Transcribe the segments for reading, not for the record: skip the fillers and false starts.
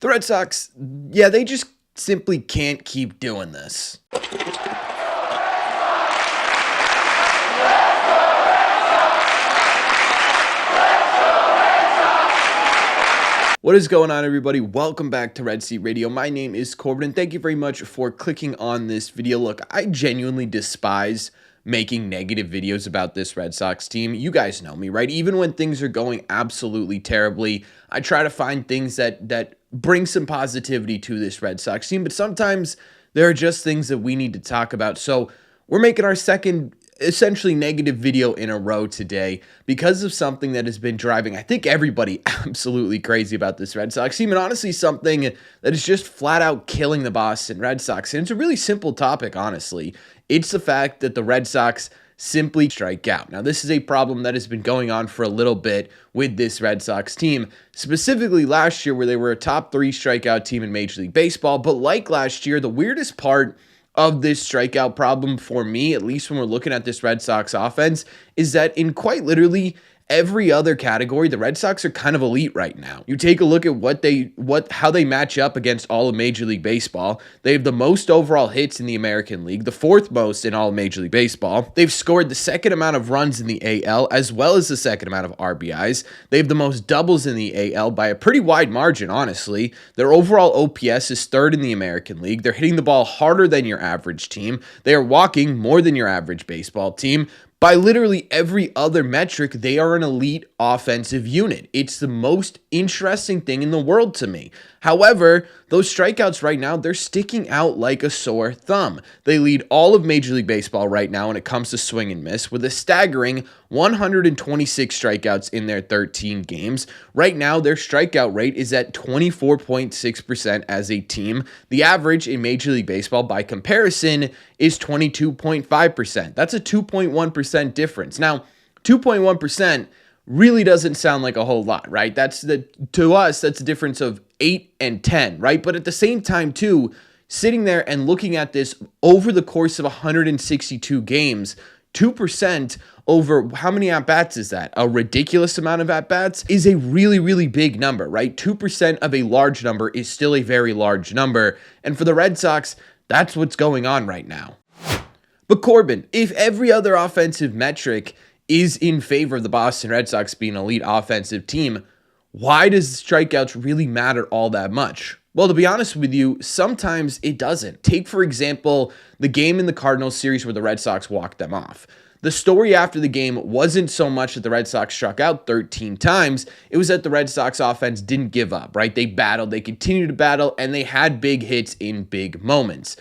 The Red Sox, yeah, they just simply can't keep doing this. What is going on, everybody? Welcome back to Red Seat Radio. My name is Corbin, and thank you very much for clicking on this video. Look, I genuinely despise making negative videos about this Red Sox team. You guys know me, right? Even when things are going absolutely terribly, I try to find things that bring some positivity to this Red Sox team, but sometimes there are just things that we need to talk about. So we're making our second essentially negative video in a row today because of something that has been driving, I think, everybody absolutely crazy about this Red Sox team, and honestly something that is just flat out killing the Boston Red Sox. And it's a really simple topic, honestly. It's the fact that the Red Sox simply strike out. Now, this is a problem that has been going on for a little bit with this Red Sox team, specifically last year where they were a top 3 strikeout team in Major League Baseball. But like last year, the weirdest part of this strikeout problem for me, at least when we're looking at this Red Sox offense, is that in quite literally every other category, the Red Sox are kind of elite right now. You take a look at how they match up against all of Major League Baseball. They have the most overall hits in the American League, the 4th most in all of Major League Baseball. They've scored the 2nd amount of runs in the AL, as well as the 2nd amount of RBIs. They have the most doubles in the AL by a pretty wide margin, honestly. Their overall OPS is 3rd in the American League. They're hitting the ball harder than your average team. They are walking more than your average baseball team. By literally every other metric, they are an elite offensive unit. It's the most interesting thing in the world to me. However, those strikeouts right now, they're sticking out like a sore thumb. They lead all of Major League Baseball right now when it comes to swing and miss, with a staggering 126 strikeouts in their 13 games. Right now, their strikeout rate is at 24.6% as a team. The average in Major League Baseball, by comparison, is 22.5%. That's a 2.1% difference. Now, 2.1% really doesn't sound like a whole lot, right? To us, that's a difference of 8 and 10, right? But at the same time, too, sitting there and looking at this over the course of 162 games, 2% over how many at-bats is that? A ridiculous amount of at-bats is a really, really big number, right? 2% of a large number is still a very large number. And for the Red Sox, that's what's going on right now. But Corbin, if every other offensive metric is in favor of the Boston Red Sox being an elite offensive team, why does strikeouts really matter all that much? Well, to be honest with you, sometimes it doesn't. Take, for example, the game in the Cardinals series where the Red Sox walked them off. The story after the game wasn't so much that the Red Sox struck out 13 times. It was that the Red Sox offense didn't give up, right? They battled, they continued to battle, and they had big hits in big moments.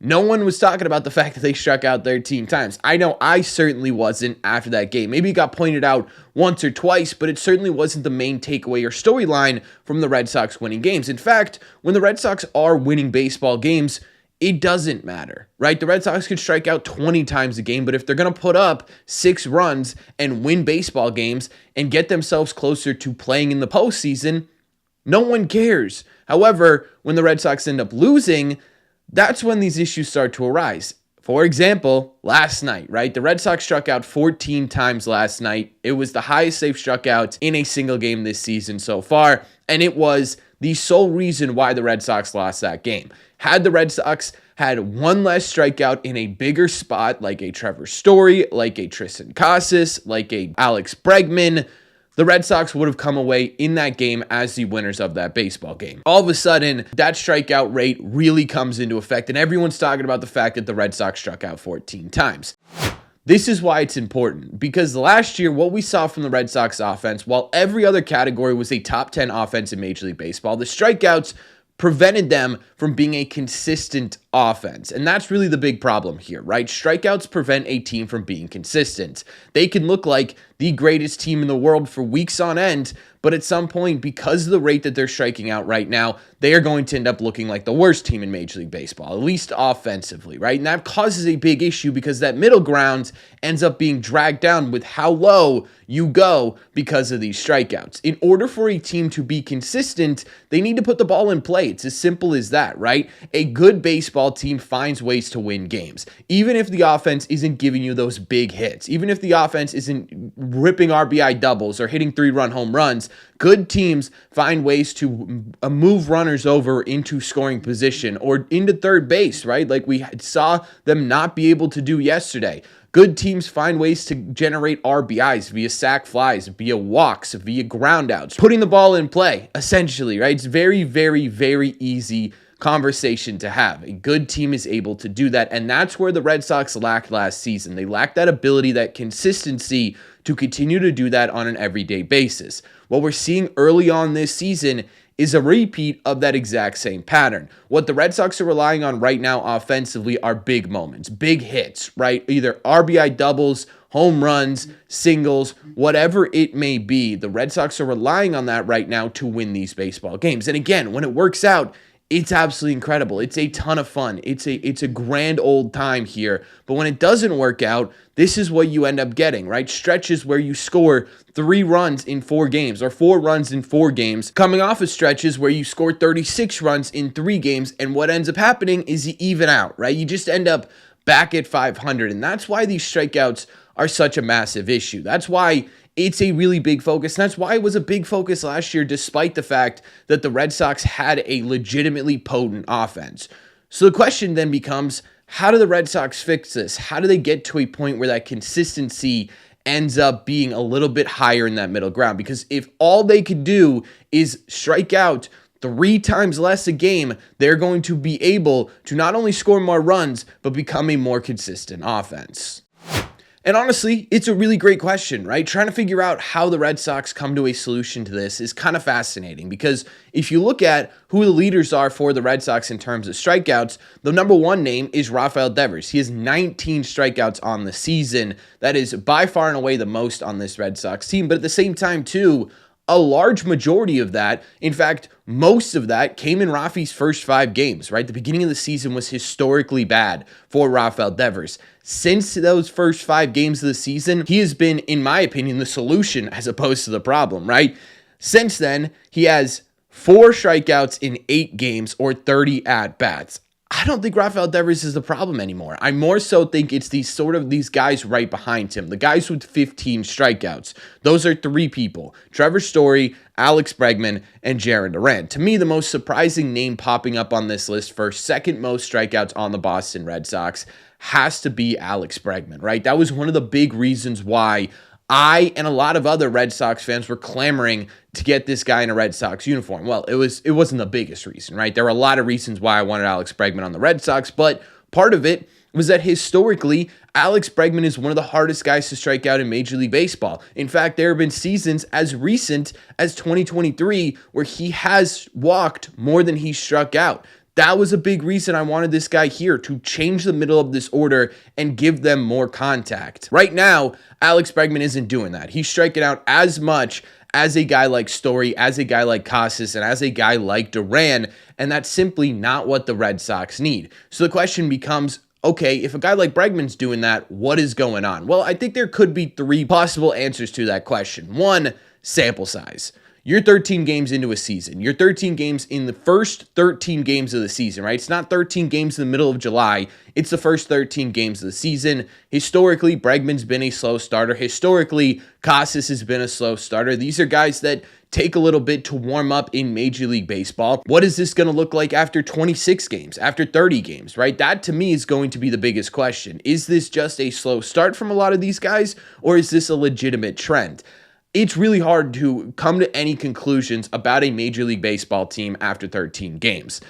No one was talking about the fact that they struck out 13 times. I know I certainly wasn't after that game. Maybe it got pointed out once or twice, but it certainly wasn't the main takeaway or storyline from the Red Sox winning games. In fact, when the Red Sox are winning baseball games, it doesn't matter, right? The Red Sox could strike out 20 times a game, but if they're going to put up 6 runs and win baseball games and get themselves closer to playing in the postseason, no one cares. However, when the Red Sox end up losing, that's when these issues start to arise. For example, last night, right? The Red Sox struck out 14 times last night. It was the highest they've struck out in a single game this season so far, and it was the sole reason why the Red Sox lost that game. Had the Red Sox had one less strikeout in a bigger spot, like a Trevor Story, like a Tristan Casas, like a Alex Bregman, the Red Sox would have come away in that game as the winners of that baseball game. All of a sudden, that strikeout rate really comes into effect, and everyone's talking about the fact that the Red Sox struck out 14 times. This is why it's important, because last year, what we saw from the Red Sox offense, while every other category was a top 10 offense in Major League Baseball, the strikeouts prevented them from being a consistent offense. And that's really the big problem here, right? Strikeouts prevent a team from being consistent. They can look like the greatest team in the world for weeks on end, but at some point, because of the rate that they're striking out right now, they are going to end up looking like the worst team in Major League Baseball, at least offensively, right? And that causes a big issue because that middle ground ends up being dragged down with how low you go because of these strikeouts. In order for a team to be consistent, they need to put the ball in play. It's as simple as that, right? A good baseball baseball team finds ways to win games. Even if the offense isn't giving you those big hits, even if the offense isn't ripping RBI doubles or hitting 3-run home runs, good teams find ways to move runners over into scoring position or into third base, right? Like we saw them not be able to do yesterday. Good teams find ways to generate RBIs via sac flies, via walks, via groundouts, putting the ball in play, essentially, right? It's very, very, very easy conversation to have. A good team is able to do that, and that's where the Red Sox lacked last season. They lacked that ability, that consistency to continue to do that on an everyday basis. What we're seeing early on this season is a repeat of that exact same pattern. What the Red Sox are relying on right now offensively are big moments, big hits, right? Either RBI doubles, home runs, singles, whatever it may be. The Red Sox are relying on that right now to win these baseball games. And again, when it works out, it's absolutely incredible. It's a ton of fun. It's a grand old time here. But when it doesn't work out, this is what you end up getting, right? Stretches where you score 3 runs in 4 games or 4 runs in 4 games, coming off of stretches where you score 36 runs in 3 games. And what ends up happening is you even out, right? You just end up back at 500. And that's why these strikeouts are such a massive issue. That's why it's a really big focus. And that's why it was a big focus last year, despite the fact that the Red Sox had a legitimately potent offense. So the question then becomes, how do the Red Sox fix this? How do they get to a point where that consistency ends up being a little bit higher in that middle ground? Because if all they could do is strike out 3 times less a game, they're going to be able to not only score more runs, but become a more consistent offense. And honestly, it's a really great question, right? Trying to figure out how the Red Sox come to a solution to this is kind of fascinating, because if you look at who the leaders are for the Red Sox in terms of strikeouts, the number 1 name is Rafael Devers. He has 19 strikeouts on the season. That is by far and away the most on this Red Sox team. But at the same time, too, a large majority of that, in fact, most of that came in Rafi's first 5 games, right? The beginning of the season was historically bad for Rafael Devers. Since those first 5 games of the season, he has been, in my opinion, the solution as opposed to the problem, right? Since then, he has 4 strikeouts in 8 games or 30 at-bats. I don't think Rafael Devers is the problem anymore. I more so think it's these guys right behind him, the guys with 15 strikeouts. Those are 3 people: Trevor Story, Alex Bregman, and Jarren Duran. To me, the most surprising name popping up on this list for second most strikeouts on the Boston Red Sox has to be Alex Bregman, right? That was one of the big reasons why I and a lot of other Red Sox fans were clamoring to get this guy in a Red Sox uniform. Well, it wasn't the biggest reason, right? There were a lot of reasons why I wanted Alex Bregman on the Red Sox, but part of it was that historically, Alex Bregman is one of the hardest guys to strike out in Major League Baseball. In fact, there have been seasons as recent as 2023 where he has walked more than he struck out. That was a big reason I wanted this guy here, to change the middle of this order and give them more contact. Right now, Alex Bregman isn't doing that. He's striking out as much as a guy like Story, as a guy like Casas, and as a guy like Duran, and that's simply not what the Red Sox need. So the question becomes, okay, if a guy like Bregman's doing that, what is going on? Well, I think there could be 3 possible answers to that question. 1, sample size. You're 13 games into a season. You're 13 games in the first 13 games of the season, right? It's not 13 games in the middle of July. It's the first 13 games of the season. Historically, Bregman's been a slow starter. Historically, Casas has been a slow starter. These are guys that take a little bit to warm up in Major League Baseball. What is this going to look like after 26 games, after 30 games, right? That to me is going to be the biggest question. Is this just a slow start from a lot of these guys, or is this a legitimate trend? It's really hard to come to any conclusions about a Major League Baseball team after 13 games.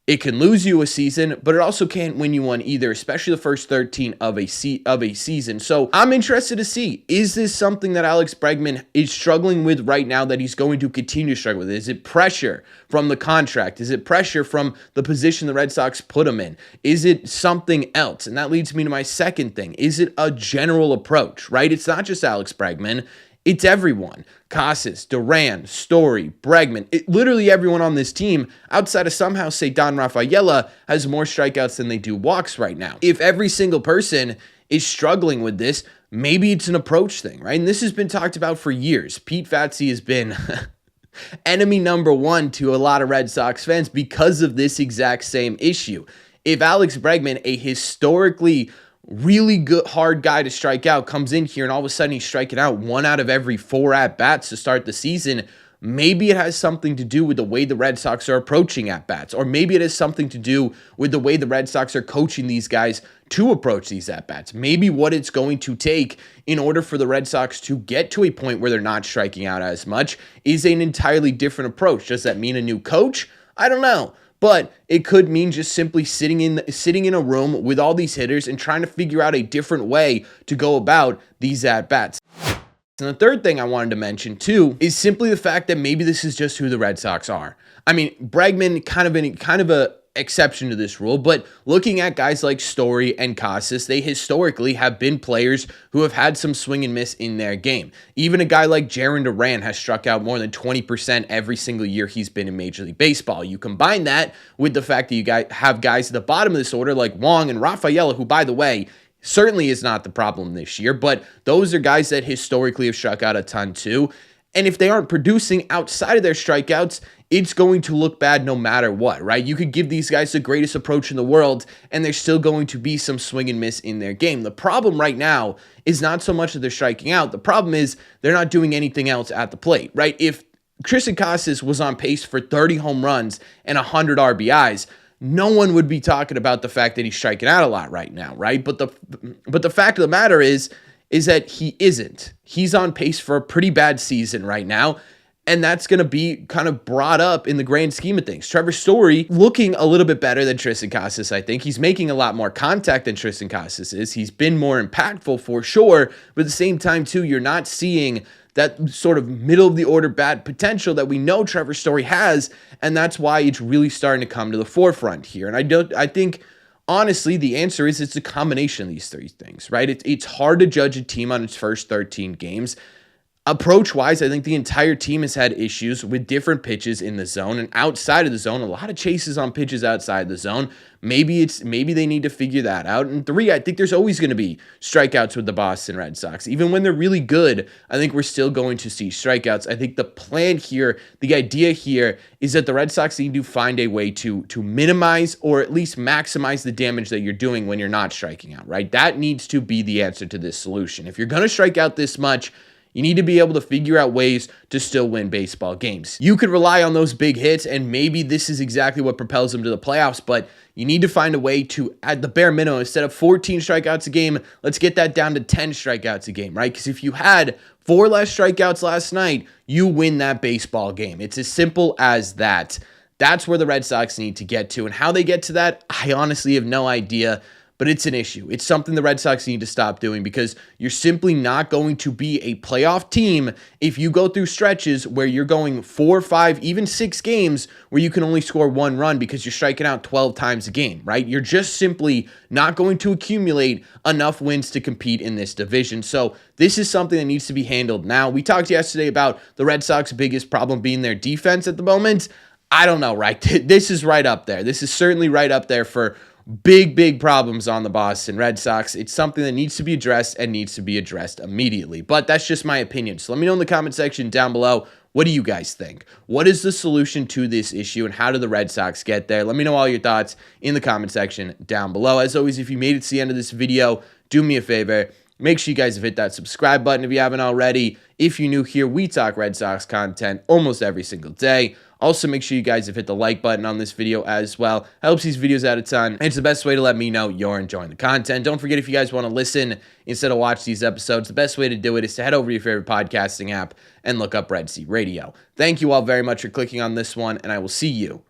It can lose you a season, but it also can't win you one either, especially the first 13 of a season. So I'm interested to see, is this something that Alex Bregman is struggling with right now that he's going to continue to struggle with? Is it pressure from the contract? Is it pressure from the position the Red Sox put him in? Is it something else? And that leads me to my second thing. Is it a general approach, right? It's not just Alex Bregman. It's everyone. Casas, Duran, Story, Bregman, literally everyone on this team, outside of somehow Ceddanne Rafaela, has more strikeouts than they do walks right now. If every single person is struggling with this, maybe it's an approach thing, right? And this has been talked about for years. Pete Fatse has been enemy number 1 to a lot of Red Sox fans because of this exact same issue. if Alex Bregman, a historically really good, hard guy to strike out, comes in here and all of a sudden he's striking out 1 out of every 4 at-bats to start the season, maybe it has something to do with the way the Red Sox are approaching at-bats, or maybe it has something to do with the way the Red Sox are coaching these guys to approach these at-bats. Maybe what it's going to take in order for the Red Sox to get to a point where they're not striking out as much is an entirely different approach. Does that mean a new coach? I don't know. But it could mean just simply sitting in a room with all these hitters and trying to figure out a different way to go about these at-bats. And the third thing I wanted to mention too is simply the fact that maybe this is just who the Red Sox are. I mean, Bregman kind of a exception to this rule, but looking at guys like Story and Casas, they historically have been players who have had some swing and miss in their game. Even a guy like Jarren Duran has struck out more than 20% every single year he's been in Major League Baseball. You combine that with the fact that you have guys at the bottom of this order like Wong and Rafaela, who, by the way, certainly is not the problem this year, but those are guys that historically have struck out a ton too. And if they aren't producing outside of their strikeouts, it's going to look bad no matter what, right? You could give these guys the greatest approach in the world, and there's still going to be some swing and miss in their game. The problem right now is not so much that they're striking out. The problem is they're not doing anything else at the plate, right? If Triston Casas was on pace for 30 home runs and 100 RBIs, no one would be talking about the fact that he's striking out a lot right now, right? But the fact of the matter is that he isn't. He's on pace for a pretty bad season right now, and that's going to be kind of brought up in the grand scheme of things. Trevor Story looking a little bit better than Triston Casas, I think. He's making a lot more contact than Triston Casas is. He's been more impactful for sure, but at the same time, too, you're not seeing that sort of middle-of-the-order bat potential that we know Trevor Story has, and that's why it's really starting to come to the forefront here. And I think, honestly, the answer is it's a combination of these three things, right? It's hard to judge a team on its first 13 games. Approach-wise, I think the entire team has had issues with different pitches in the zone and outside of the zone. A lot of chases on pitches outside the zone. Maybe they need to figure that out. And 3, I think there's always going to be strikeouts with the Boston Red Sox. Even when they're really good, I think we're still going to see strikeouts. I think the plan here, the idea here is that the Red Sox need to find a way to minimize or at least maximize the damage that you're doing when you're not striking out, right? That needs to be the answer to this solution. If you're going to strike out this much, you need to be able to figure out ways to still win baseball games. You could rely on those big hits, and maybe this is exactly what propels them to the playoffs, but you need to find a way to, at the bare minimum, instead of 14 strikeouts a game, let's get that down to 10 strikeouts a game, right? Because if you had 4 less strikeouts last night, you win that baseball game. It's as simple as that. That's where the Red Sox need to get to, and how they get to that, I honestly have no idea. But it's an issue. It's something the Red Sox need to stop doing because you're simply not going to be a playoff team if you go through stretches where you're going 4, 5, even 6 games where you can only score 1 run because you're striking out 12 times a game, right? You're just simply not going to accumulate enough wins to compete in this division. So this is something that needs to be handled now. We talked yesterday about the Red Sox' biggest problem being their defense at the moment. I don't know, right? This is right up there. This is certainly right up there for big problems on the Boston Red Sox. It's something that needs to be addressed and needs to be addressed immediately. But that's just my opinion. So let me know in the comment section down below. What do you guys think? What is the solution to this issue and how do the Red Sox get there? Let me know all your thoughts in the comment section down below. As always, if you made it to the end of this video, do me a favor. Make sure you guys have hit that subscribe button if you haven't already. If you're new here, we talk Red Sox content almost every single day. Also, make sure you guys have hit the like button on this video as well. Helps these videos out a ton. And it's the best way to let me know you're enjoying the content. Don't forget, if you guys want to listen instead of watch these episodes, the best way to do it is to head over to your favorite podcasting app and look up Red Seat Radio. Thank you all very much for clicking on this one, and I will see you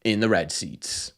in the Red Seats.